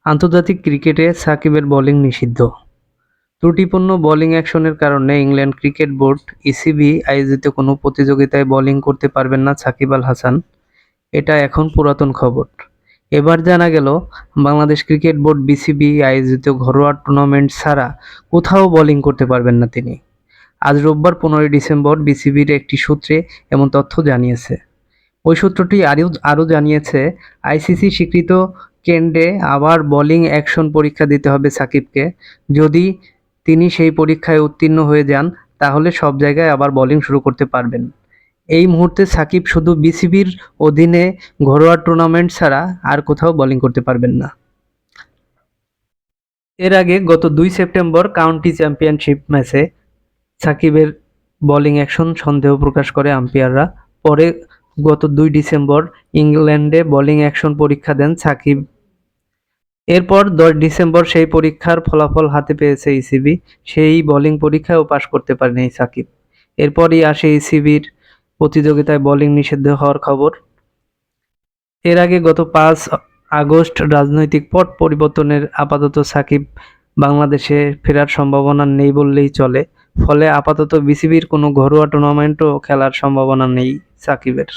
আন্তর্জাতিক ক্রিকেটে সাকিবের বোলিং নিষিদ্ধ। ত্রুটিপূর্ণ বোলিং অ্যাকশনের কারণে ইংল্যান্ড ক্রিকেট বোর্ড ইসিবি আয়োজিত কোনো প্রতিযোগিতায় বোলিং করতে পারবেন না সাকিব আল হাসান। এটা এখন পুরাতন খবর। এবার জানা গেল বাংলাদেশ ক্রিকেট বোর্ড বিসিবি আয়োজিত ঘরোয়া টুর্নামেন্ট ছাড়া কোথাও বোলিং করতে পারবেন না তিনি। আজ রোববার 15 ডিসেম্বর বিসিবির একটি সূত্রে এমন তথ্য জানিয়েছে। ওই সূত্রটি আরও জানিয়েছে, আইসিসি স্বীকৃত কেন্দ্রে আবার বোলিং অ্যাকশন পরীক্ষা দিতে হবে সাকিবকে। যদি তিনি সেই পরীক্ষায় উত্তীর্ণ হয়ে যান, তাহলে সব জায়গায় আবার বোলিং শুরু করতে পারবেন। এই মুহূর্তে সাকিব শুধু বিসিবির অধীনে ঘরোয়া টুর্নামেন্ট ছাড়া আর কোথাও বোলিং করতে পারবেন না। এর আগে গত 2 সেপ্টেম্বর কাউন্টি চ্যাম্পিয়নশিপ ম্যাচে সাকিবের বোলিং অ্যাকশন সন্দেহ প্রকাশ করে আম্পায়াররা। পরে গত 2 ডিসেম্বর ইংল্যান্ডে বোলিং অ্যাকশন পরীক্ষা দেন সাকিব। এরপর 10 ডিসেম্বর সেই পরীক্ষার ফলাফল হাতে পেয়েছে ইসিবি। সেই বোলিং পরীক্ষায়ও পাশ করতে পারেনি সাকিব। এরপরই আসে ইসিবির প্রতিযোগিতায় বোলিং নিষিদ্ধ হওয়ার খবর। এর আগে গত 5 আগস্ট রাজনৈতিক পট পরিবর্তনের আপাতত সাকিব বাংলাদেশে ফেরার সম্ভাবনা নেই বললেই চলে। ফলে আপাতত বিসিবির কোনো ঘরোয়া টুর্নামেন্টও খেলার সম্ভাবনা নেই সাকিবের।